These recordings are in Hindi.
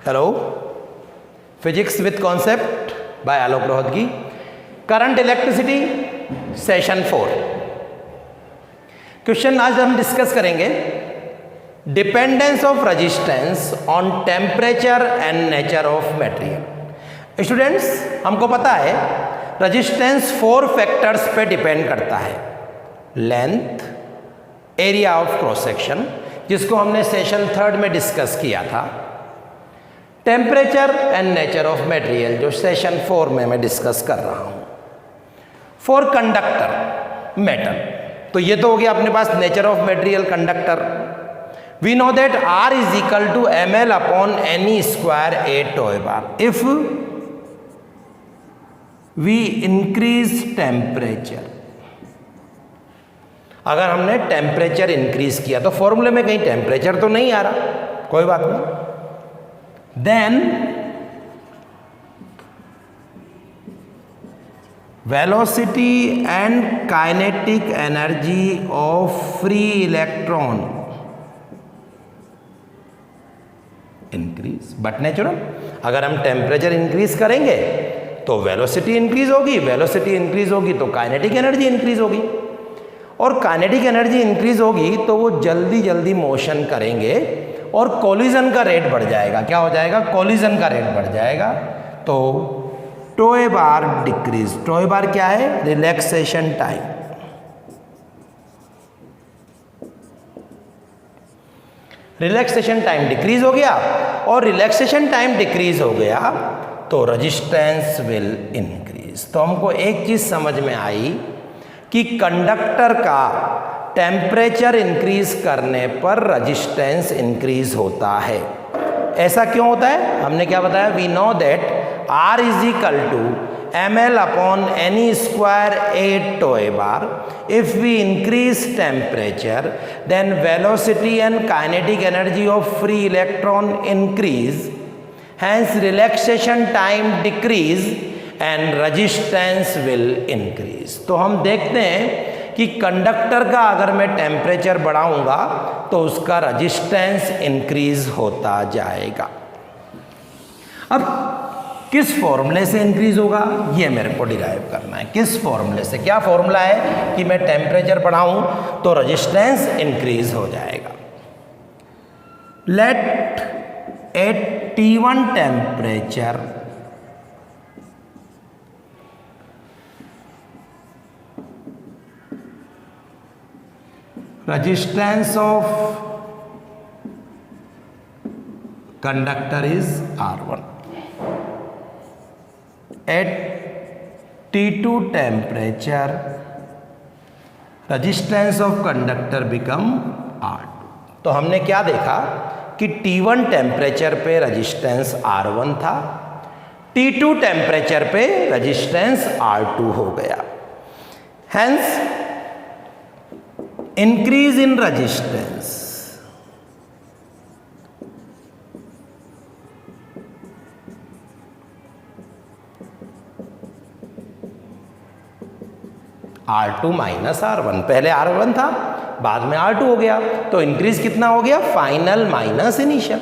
Hello, physics with concept bye Alok Rohatgi, current electricity session 4। Question आज हम डिस्कस करेंगे dependence of resistance on temperature and nature of material. Students, हमको पता है रेजिस्टेंस 4 फैक्टर्स पे डिपेंड करता है। Length, area of cross section जिसको हमने सेशन 3 में डिस्कस किया था, temperature and nature of material जो सेशन 4 में मैं डिस्कस कर रहा हूं। फॉर कंडक्टर मेटल, तो ये तो हो गया अपने पास nature of material conductor. We know that R is equal to ml upon any square A tau bar. If we increase temperature, अगर हमने टेम्परेचर इंक्रीज किया तो फॉर्मूले में कहीं टेम्परेचर तो नहीं आ रहा, कोई बात नहीं। Then velocity and kinetic energy of free electron increase. But natural, अगर हम टेम्परेचर इंक्रीज करेंगे तो वेलोसिटी इंक्रीज होगी, वेलोसिटी इंक्रीज होगी तो काइनेटिक एनर्जी इंक्रीज होगी, और काइनेटिक एनर्जी इंक्रीज होगी तो वो जल्दी जल्दी मोशन करेंगे और कोलिजन का रेट बढ़ जाएगा। क्या हो जाएगा? कोलिजन का रेट बढ़ जाएगा। तो टॉय बार डिक्रीज। टॉय बार क्या है? Relaxation time. Relaxation time decrease हो गया, और रिलैक्सेशन टाइम डिक्रीज हो गया तो रेजिस्टेंस विल इंक्रीज। तो हमको एक चीज समझ में आई कि कंडक्टर का टेम्परेचर इंक्रीज करने पर रेजिस्टेंस इंक्रीज होता है। ऐसा क्यों होता है? हमने क्या बताया? We know that R is equal to ml upon any square A tau bar. If we increase temperature then velocity and kinetic energy of free electron increase, hence relaxation time decrease and resistance will increase. तो हम देखते हैं कि कंडक्टर का अगर मैं टेम्परेचर बढ़ाऊंगा तो उसका रेजिस्टेंस इंक्रीज होता जाएगा। अब किस फॉर्मूले से इंक्रीज होगा ये मेरे को डिराइव करना है। किस फॉर्मूले से? क्या फॉर्मूला है कि मैं टेम्परेचर बढ़ाऊं तो रेजिस्टेंस इंक्रीज हो जाएगा। Let at T1 temperature resistance of conductor is R1. At T2 temperature resistance of conductor become R2. तो हमने क्या देखा कि T1 टेम्परेचर पे रेजिस्टेंस R1 था, T2 टेम्परेचर पे रेजिस्टेंस R2 हो गया। Hence increase in resistance R2 minus R1। पहले R1 था, बाद में R2 हो गया, तो इंक्रीज कितना हो गया? Final minus initial.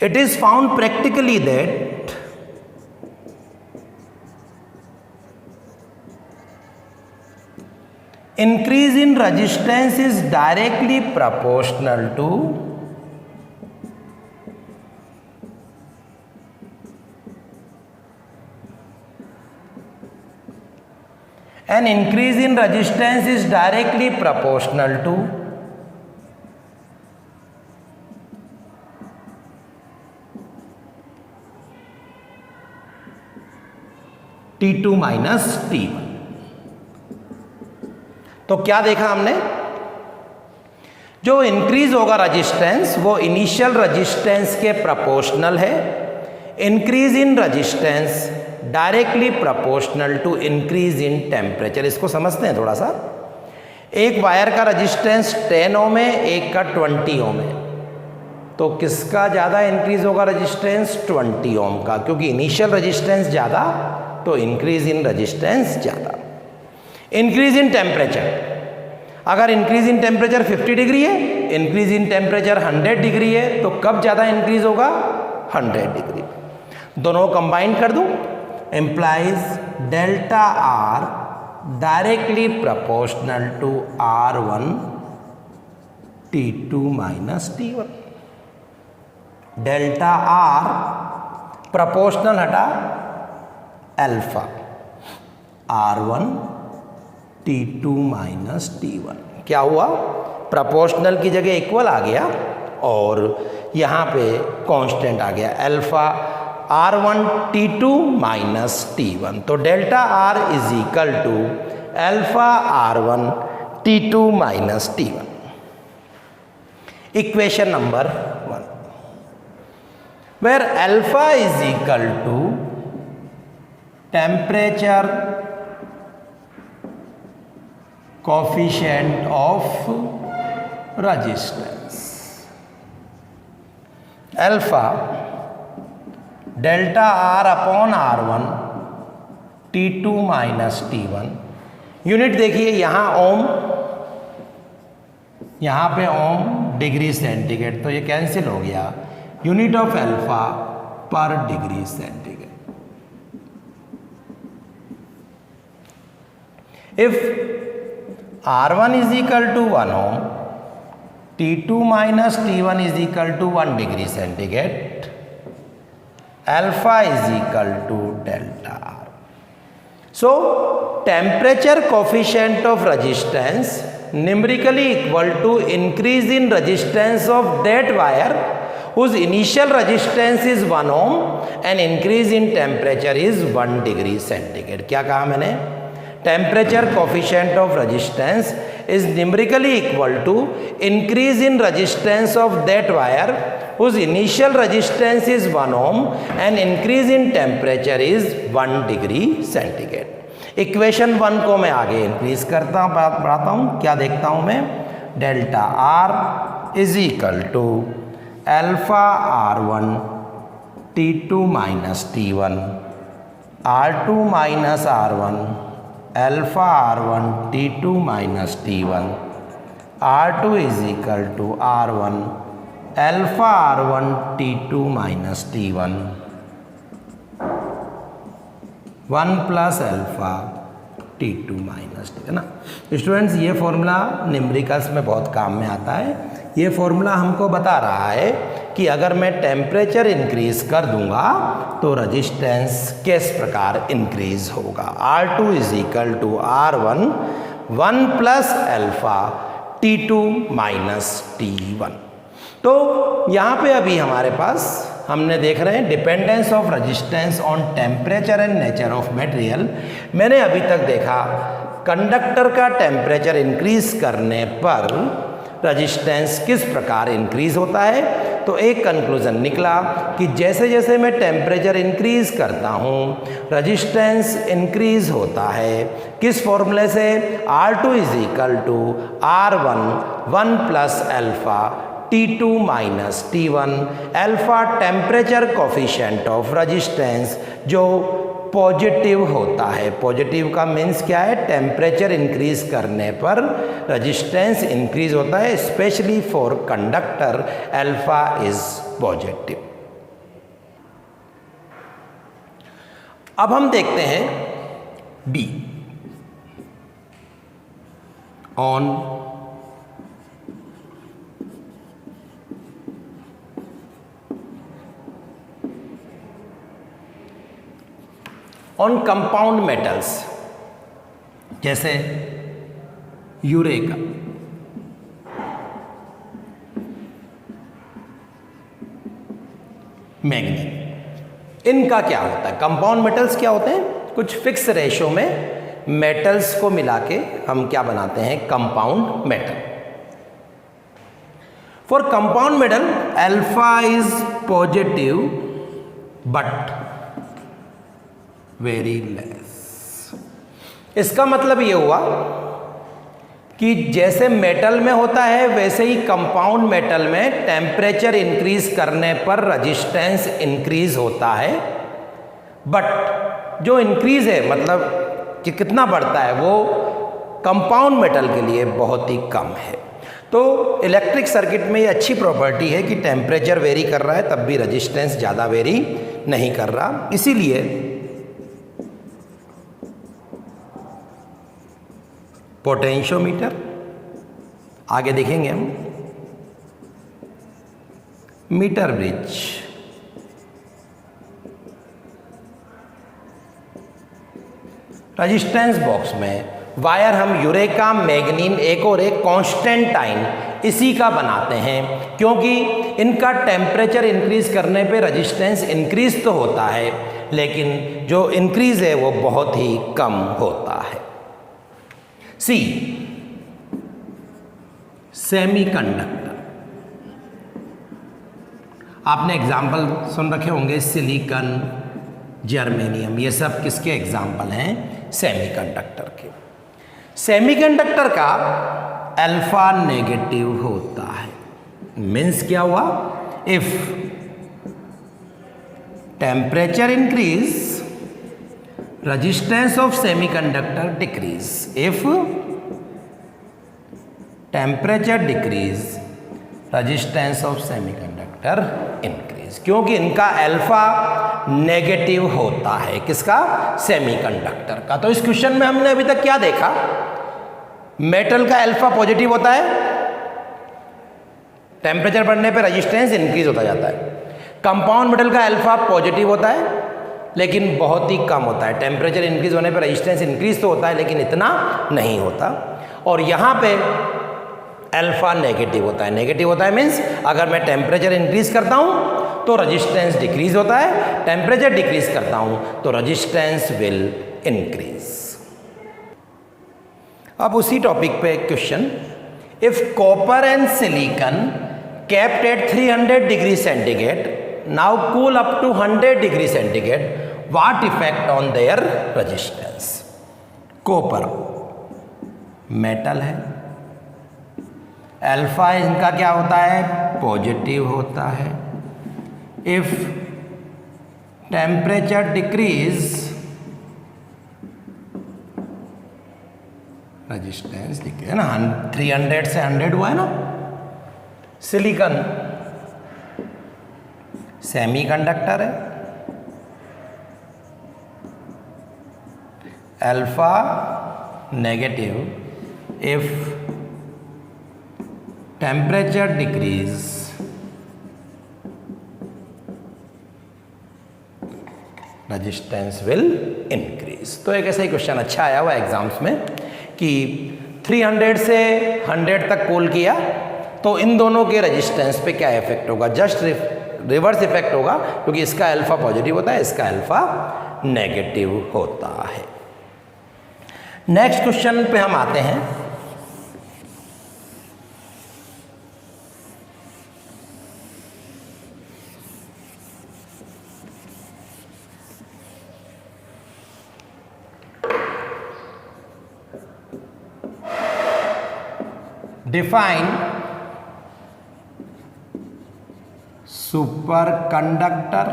It is found practically that increase in resistance is directly proportional to an increase in resistance is directly proportional to T2 minus T1। तो क्या देखा हमने? जो इंक्रीज होगा रेजिस्टेंस वो इनिशियल रेजिस्टेंस के प्रोपोर्शनल है। Increase in resistance directly proportional to increase in temperature. इसको समझते हैं थोड़ा सा। एक वायर का रेजिस्टेंस 10 ओम है, एक का 20 ओम है, तो किसका ज़्यादा इंक्रीज होगा रेजिस्टेंस? 20 ओम का, क्योंकि इनिशियल रेजिस्टेंस ज़्यादा तो इंक्रीज इन रेजिस्टेंस ज़्यादा। इंक्रीज इन टेम्परेचर, अगर इंक्रीज इन टेम्परेचर 50 डिग्री है, इंक्रीज इन टेम्परेचर 100 डिग्री है, तो कब ज़्यादा इंक्रीज होगा? 100 डिग्री। दोनों कंबाइन कर दूं, implies delta R directly proportional to R1 T2 minus T1। Delta R proportional हटा alpha, R1 T2 minus T1। क्या हुआ, प्रोपोर्शनल की जगह इक्वल आ गया और यहाँ पे कांस्टेंट आ गया alpha R1 T2 minus T1। तो delta R is equal to alpha R1 T2 minus T1। Equation number 1, where alpha is equal to temperature coefficient of resistance. Alpha delta R upon R1 T2 minus T1। Unit देखिए, यहाँ ओम, यहाँ पे ओम, डिग्री सेंटीग्रेड, तो ये कैंसिल हो गया। Unit of alpha per degree centigrade. If R1 is equal to 1 ohm, T2 minus T1 is equal to 1 degree centigrade, alpha is equal to delta R. So temperature coefficient of resistance numerically equal to increase in resistance of that wire whose initial resistance is 1 ohm and increase in temperature is 1 degree centigrade। क्या कहा मैंने, temperature coefficient of resistance is numerically equal to increase in resistance of that wire whose initial resistance is 1 ohm and increase in temperature is 1 degree centigrade। Equation 1 को मैं आगे इंक्रीज करता हूँ, बढ़ाता हूँ। क्या देखता हूँ मैं, delta R is equal to alpha R1 T2 minus T1, R2 minus R1 alpha R1 T2 minus T1, R2 is equal to R1 alpha R1 T2 minus T1, 1 plus alpha T2 minus T, है ना स्टूडेंट्स। ये फॉर्मूला न्यूमेरिकल्स में बहुत काम में आता है। ये फॉर्मूला हमको बता रहा है कि अगर मैं टेम्परेचर इंक्रीज कर दूंगा तो रेजिस्टेंस किस प्रकार इंक्रीज होगा। R2 is equal to R1 1 plus alpha T2 minus T1। तो यहाँ पे अभी हमारे पास हमने देख रहे हैं dependence of resistance on temperature and nature of material. मैंने अभी तक देखा कंडक्टर का टेम्परेचर इंक्रीज करने पर रेजिस्टेंस किस प्रकार इंक्रीज होता है। तो एक कंक्लूजन निकला कि जैसे जैसे मैं टेम्परेचर इंक्रीज करता हूँ रेजिस्टेंस इंक्रीज होता है। किस फॉर्मूले से, R2 is equal to R1 1 plus alpha T2 minus T1। Alpha temperature coefficient of resistance जो पॉजिटिव होता है। पॉजिटिव का मीन्स क्या है, टेम्परेचर इंक्रीज करने पर रेजिस्टेंस इंक्रीज होता है, specially for conductor alpha is positive. अब हम देखते हैं बी, ऑन कंपाउंड मेटल्स जैसे यूरेका, मैग्नीज, इनका क्या होता है। कंपाउंड मेटल्स क्या होते हैं, कुछ फिक्स रेशो में मेटल्स को मिला के हम क्या बनाते हैं, compound metal. For compound metal alpha is positive but very less. इसका मतलब ये हुआ कि जैसे मेटल में होता है वैसे ही कंपाउंड मेटल में टेम्परेचर इंक्रीज करने पर रेजिस्टेंस इंक्रीज होता है, बट जो इंक्रीज है मतलब कि कितना बढ़ता है वो कंपाउंड मेटल के लिए बहुत ही कम है। तो इलेक्ट्रिक सर्किट में ये अच्छी प्रॉपर्टी है कि टेम्परेचर वेरी कर रहा है तब भी रजिस्टेंस ज़्यादा वेरी नहीं कर रहा, इसीलिए पोटेंशियोमीटर, आगे देखेंगे हम, मीटर ब्रिज, रजिस्टेंस बॉक्स में वायर हम यूरेका, मैग्नीन, एक और एक कॉन्स्टेंटाइन इसी का बनाते हैं, क्योंकि इनका टेम्परेचर इंक्रीज करने पे रजिस्टेंस इंक्रीज तो होता है लेकिन जो इंक्रीज है वो बहुत ही कम होता है। सी, सेमीकंडक्टर। आपने एग्जाम्पल सुन रखे होंगे, सिलिकॉन, जर्मेनियम, ये सब किसके एग्जाम्पल हैं? सेमीकंडक्टर के। सेमीकंडक्टर का अल्फा नेगेटिव होता है, मीन्स क्या हुआ? If temperature increase resistance of semiconductor decrease, if temperature decrease resistance of semiconductor increase, क्योंकि इनका अल्फा नेगेटिव होता है, किसका? सेमीकंडक्टर का। तो इस क्वेश्चन में हमने अभी तक क्या देखा? मेटल का अल्फा पॉजिटिव होता है, टेम्परेचर बढ़ने पे रेजिस्टेंस इंक्रीज होता जाता है। कंपाउंड मेटल का अल्फा पॉजिटिव होता है लेकिन बहुत ही कम होता है, टेम्परेचर इंक्रीज होने पे रेजिस्टेंस इंक्रीज तो होता है लेकिन इतना नहीं होता। और यहाँ पे अल्फा नेगेटिव होता है, नेगेटिव होता है मीन्स अगर मैं टेम्परेचर इंक्रीज करता हूँ तो रेजिस्टेंस डिक्रीज होता है, टेम्परेचर डिक्रीज करता हूँ तो रेजिस्टेंस विल इंक्रीज। अब उसी टॉपिक पे question, if copper and silicon kept at 300 degree centigrade now cool up to 100 degree centigrade, what effect on their resistance? Copper metal है, अल्फा इनका क्या होता है? पॉजिटिव होता है। If temperature decrease resistance decrease है ना, 300 से 100 हुआ है ना। सिलिकॉन सेमीकंडक्टर है, alpha negative, if temperature decrease resistance will increase. तो एक ऐसा ही क्वेश्चन अच्छा आया हुआ एग्जाम्स में कि 300 से 100 तक कूल किया तो इन दोनों के रेजिस्टेंस पे क्या इफेक्ट होगा? जस्ट रिवर्स इफेक्ट होगा, क्योंकि इसका अल्फा पॉजिटिव होता है, इसका अल्फा नेगेटिव होता है। नेक्स्ट क्वेश्चन पे हम आते हैं। Define superconductor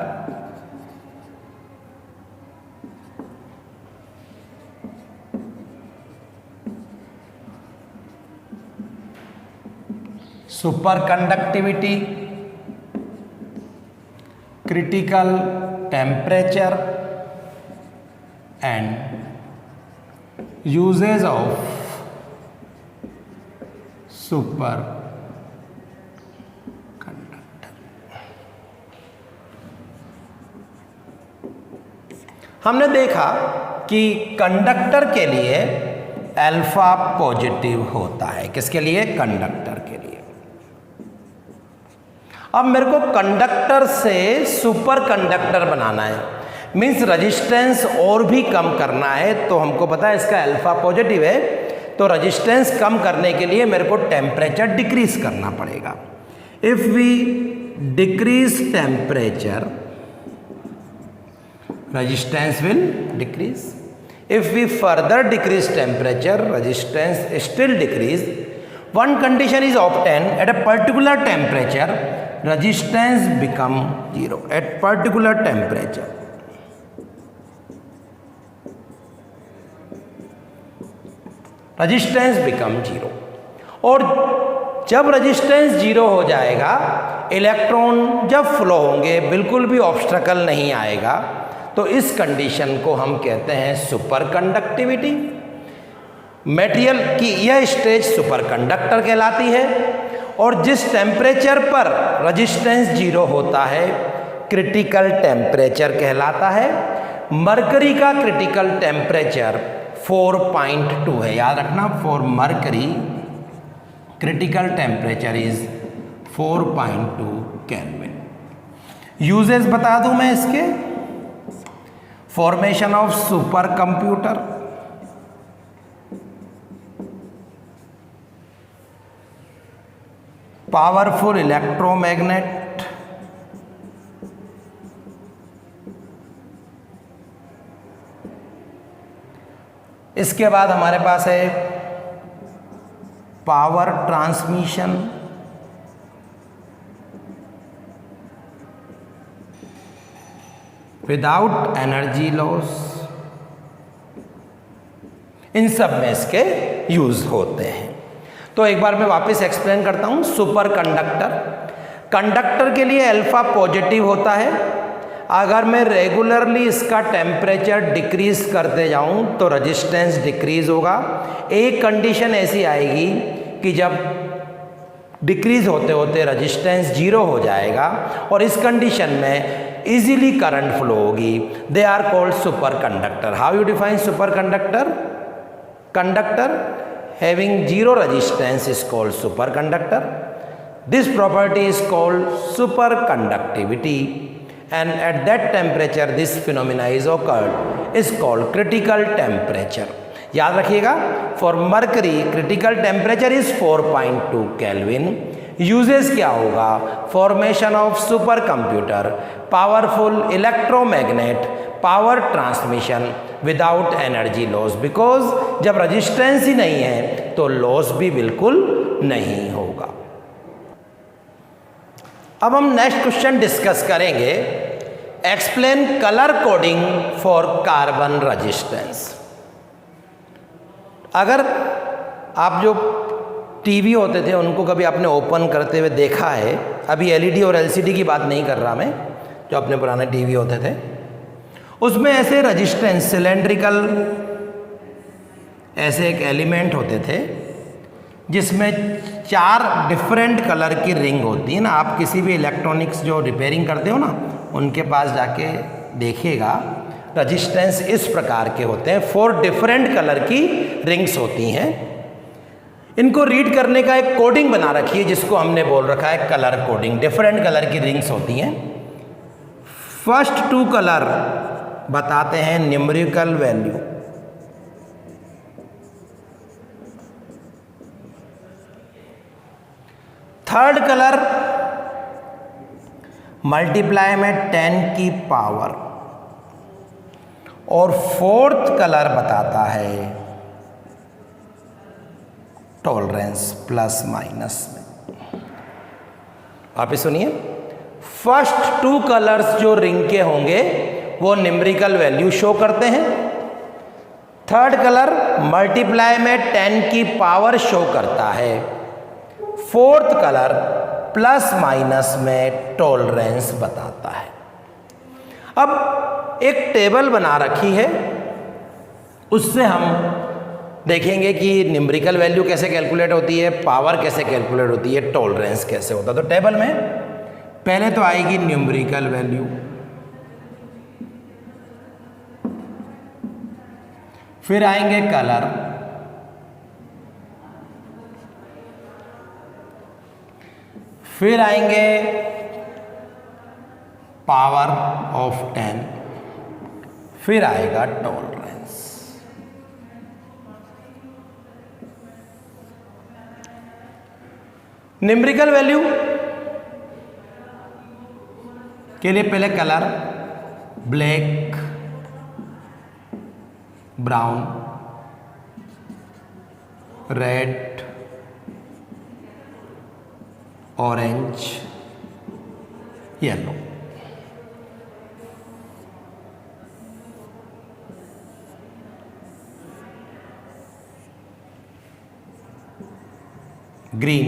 superconductivity, critical temperature and usages of superconductor. हमने देखा कि कंडक्टर के लिए अल्फा पॉजिटिव होता है, किसके लिए? कंडक्टर के लिए। अब मेरे को कंडक्टर से सुपर कंडक्टर बनाना है, मीन्स रेजिस्टेंस और भी कम करना है। तो हमको पता है इसका अल्फा पॉजिटिव है, तो रेजिस्टेंस कम करने के लिए मेरे को टेम्परेचर डिक्रीज करना पड़ेगा। If we decrease temperature resistance will decrease. If we further decrease temperature resistance still decrease. One condition is obtain at a particular temperature resistance become zero. At particular temperature resistance become zero. और जब रेजिस्टेंस जीरो हो जाएगा, इलेक्ट्रॉन जब फ्लो होंगे, बिल्कुल भी ऑब्स्ट्रकल नहीं आएगा, तो इस कंडीशन को हम कहते हैं सुपर कंडक्टिविटी। मटेरियल की यह स्टेज सुपर कंडक्टर कहलाती है। और जिस टेम्परेचर पर रेजिस्टेंस जीरो होता है क्रिटिकल टेम्परेचर कहलाता है। मरकरी का क्रिटिकल टेम्परेचर 4.2 है, याद रखना, for mercury critical temperature is 4.2 kelvin. Uses बता दूं मैं इसके। Formation of super computer, powerful electromagnet, इसके बाद हमारे पास है power transmission, without energy loss. इन सब में इसके यूज होते हैं। तो एक बार मैं वापस एक्सप्लेन करता हूं। सुपर कंडक्टर, कंडक्टर के लिए अल्फा पॉजिटिव होता है। अगर मैं रेगुलरली इसका टेम्परेचर डिक्रीज करते जाऊं तो रेजिस्टेंस डिक्रीज होगा। एक कंडीशन ऐसी आएगी कि जब डिक्रीज होते होते रेजिस्टेंस जीरो हो जाएगा और इस कंडीशन में इजीली करंट फ्लो होगी। They are called superconductor. How you define superconductor? Conductor having zero resistance is called superconductor. This property is called superconductivity, and at that temperature this phenomena is occurred is called critical temperature. याद रखिएगा, for mercury critical temperature is 4.2 Kelvin. Uses क्या होगा? Formation of super computer, powerful electromagnet, power transmission without energy loss, because जब रेजिस्टेंस ही नहीं है तो लॉस भी बिल्कुल नहीं होगा। अब हम नेक्स्ट क्वेश्चन डिस्कस करेंगे। Explain colour coding for carbon resistance. अगर आप जो टीवी होते थे उनको कभी आपने ओपन करते हुए देखा है, अभी एलईडी और एलसीडी की बात नहीं कर रहा मैं, जो अपने पुराने टीवी होते थे उसमें ऐसे रेजिस्टेंस सिलेंड्रिकल ऐसे एक एलिमेंट होते थे जिसमें 4 डिफरेंट कलर की रिंग होती है ना। आप किसी भी इलेक्ट्रॉनिक्स जो रिपेयरिंग करते हो ना, उनके पास जाके देखिएगा, रेजिस्टेंस इस प्रकार के होते हैं। 4 डिफरेंट कलर की रिंग्स होती हैं। इनको रीड करने का एक कोडिंग बना रखी है जिसको हमने बोल रखा है कलर कोडिंग। डिफरेंट कलर की रिंग्स होती हैं। फर्स्ट 2 कलर बताते हैं numerical value, third colour multiply में 10 की पावर, और फोर्थ कलर बताता है टॉलरेंस प्लस माइनस में। वापिस सुनिए, फर्स्ट 2 कलर्स जो रिंग के होंगे वो न्यूमेरिकल वैल्यू शो करते हैं। थर्ड कलर मल्टीप्लाई में 10 की पावर शो करता है। फोर्थ कलर प्लस माइनस में टॉलरेंस बताता है। अब एक टेबल बना रखी है, उससे हम देखेंगे कि न्यूमेरिकल वैल्यू कैसे कैलकुलेट होती है, पावर कैसे कैलकुलेट होती है, टॉलरेंस कैसे होता है। तो टेबल में पहले तो आएगी न्यूमेरिकल वैल्यू, फिर आएंगे कलर, फिर आएंगे पावर ऑफ 10, फिर आएगा टॉलरेंस। न्यूमेरिकल वैल्यू के लिए पहले colour black, brown, red, orange, yellow. Green,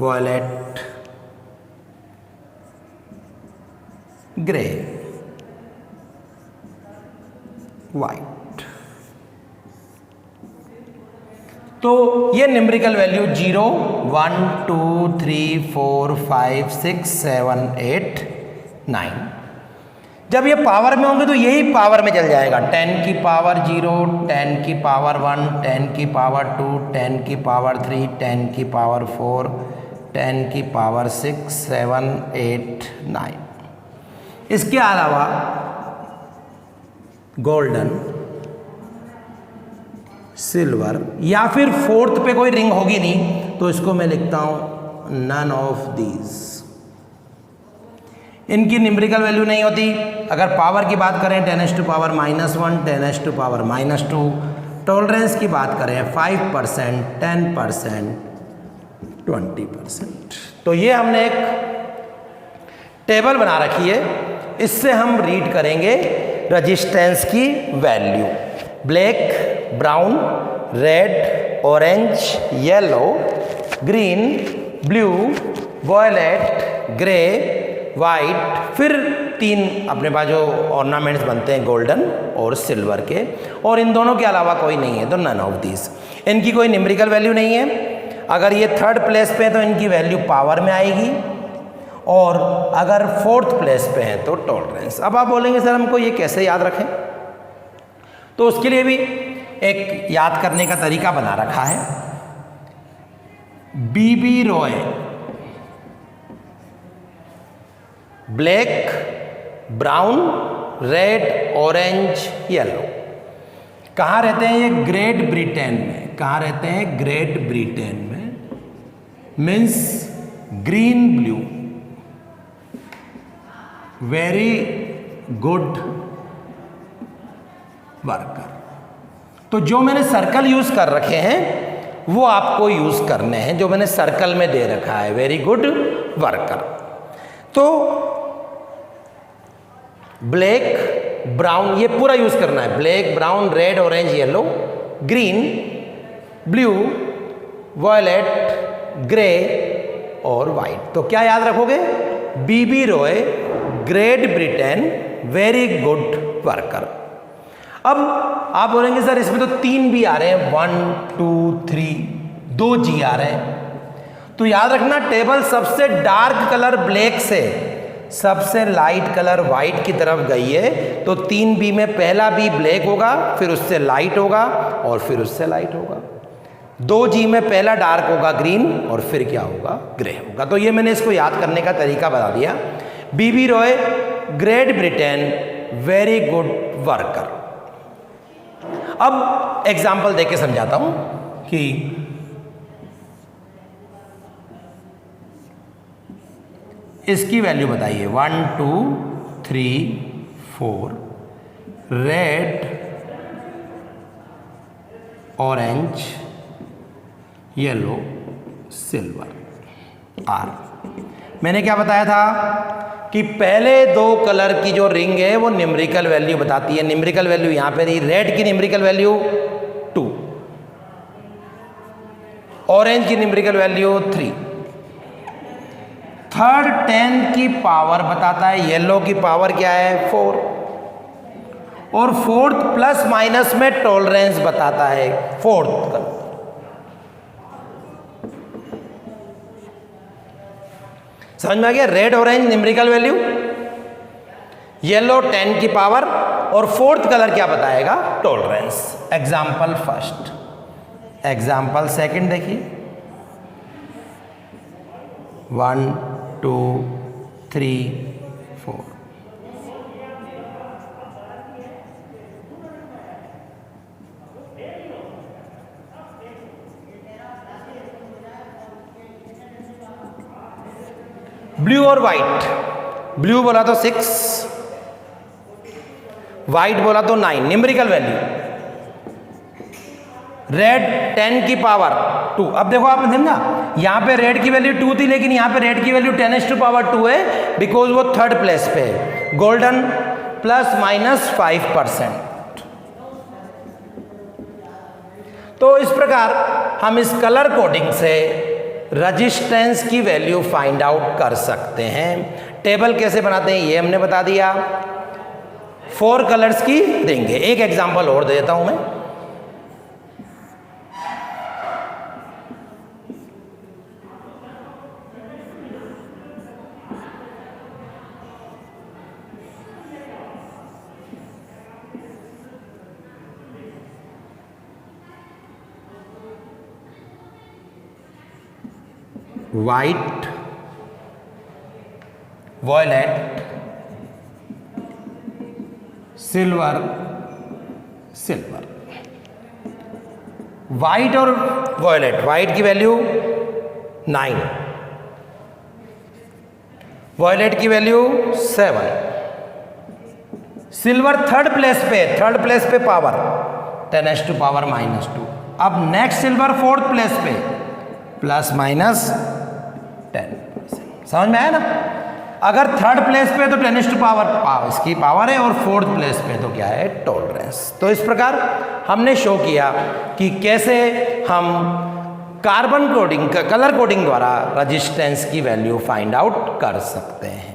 violet, grey, white. तो ये न्यूमेरिकल वैल्यू 0, 1, 2, 3, 4, 5, 6, 7, 8, 9। जब ये पावर में होंगे तो यही पावर में चल जाएगा। 10 की पावर 0, 10 की पावर 1, 10 की पावर 2, 10 की पावर 3, 10 की पावर 4, 10 की पावर 6, 7, 8, 9। इसके अलावा गोल्डन, सिल्वर या फिर फोर्थ पे कोई रिंग होगी नहीं तो इसको मैं लिखता हूं नन ऑफ दीज। इनकी न्यूमेरिकल वैल्यू नहीं होती। अगर पावर की बात करें 10 to power -1, 10 to power -2। Tolerance की बात करें 5%, 10%, 20%। तो ये हमने एक टेबल बना रखी है, इससे हम रीड करेंगे रजिस्टेंस की value. Black, brown, red, orange, yellow, green, blue, violet, grey, white, फिर 3 अपने पास जो ऑर्नामेंट्स बनते हैं गोल्डन और सिल्वर के, और इन दोनों के अलावा कोई नहीं है तो नन ऑफ दीज। इनकी कोई न्यूमेरिकल वैल्यू नहीं है। अगर ये थर्ड प्लेस पे है तो इनकी वैल्यू पावर में आएगी, और अगर फोर्थ प्लेस पे है तो टॉलरेंस। अब आप बोलेंगे सर हमको ये कैसे याद रखें, तो उसके लिए भी एक याद करने का तरीका बना रखा है। B B Roy, black, brown, red, orange, yellow. कहाँ रहते हैं ये? ग्रेट ब्रिटेन में। कहाँ रहते हैं? ग्रेट ब्रिटेन में। Means green, blue, very good worker. तो जो मैंने सर्कल यूज कर रखे हैं वो आपको यूज करने हैं, जो मैंने सर्कल में दे रखा है, वेरी गुड वर्कर। तो ब्लैक, ब्राउन, ये पूरा यूज करना है। Black, brown, red, orange, yellow, green, blue, violet, grey और वाइट। तो क्या याद रखोगे? BB Roy, Great Britain, very good worker. अब आप बोलेंगे सर इसमें तो 3 भी आ रहे हैं, 1, 2, 3, 2 जी आ रहे हैं। तो याद रखना टेबल सबसे डार्क कलर ब्लैक से सबसे लाइट कलर वाइट की तरफ गई है, तो 3 बी में पहला बी ब्लैक होगा, फिर उससे लाइट होगा और फिर उससे लाइट होगा। 2 जी में पहला डार्क होगा ग्रीन और फिर क्या होगा? ग्रे होगा। तो ये मैंने इसको याद करने का तरीका बता दिया। BB Roy, Great Britain, very good worker. अब एग्जाम्पल देके समझाता हूं कि इसकी वैल्यू बताइए। 1, 2, 3, 4, red, orange, yellow, silver, or. मैंने क्या बताया था कि पहले 2 कलर की जो रिंग है वो न्यूमेरिकल वैल्यू बताती है। न्यूमेरिकल वैल्यू यहां पे रही। रेड की न्यूमेरिकल वैल्यू 2, ऑरेंज की न्यूमेरिकल वैल्यू 3, थर्ड 10 की पावर बताता है, येलो की पावर क्या है? 4, और फोर्थ प्लस माइनस में टॉलरेंस बताता है फोर्थ का। समझ में आ गया? Red, orange numerical value, yellow 10 की पावर, और फोर्थ कलर क्या बताएगा? Tolerance. Example first. Example second देखिए। 1, 2, 3, 4। ब्लू और वाइट। ब्लू बोला तो 6, वाइट बोला तो 9 न्यूमेरिकल वैल्यू। रेड 10 की पावर 2। अब देखो आपने समझा, यहां पे रेड की वैल्यू 2 थी, लेकिन यहां पे रेड की वैल्यू 10 टू पावर 2 है, बिकॉज वो थर्ड प्लेस पे है। Golden plus minus 5%। तो इस प्रकार हम इस कलर कोडिंग से रजिस्टेंस की वैल्यू फाइंड आउट कर सकते हैं। टेबल कैसे बनाते हैं ये हमने बता दिया, 4 कलर्स की देंगे। एक एग्जांपल और दे देता हूं मैं। White, violet, silver, silver. White और वॉयलेट, वाइट की वैल्यू 9, वॉयलेट की वैल्यू 7, सिल्वर थर्ड प्लेस पे पावर 10⁻⁻²। अब नेक्स्ट सिल्वर फोर्थ प्लेस पे ±10। समझ में आया ना? अगर थर्ड प्लेस पे तो 10⁻, इसकी पावर है, और फोर्थ प्लेस पे तो क्या है, टॉलरेंस। तो इस प्रकार हमने शो किया कि कैसे हम कार्बन कोडिंग, कलर कोडिंग द्वारा रजिस्टेंस की वैल्यू फाइंड आउट कर सकते हैं।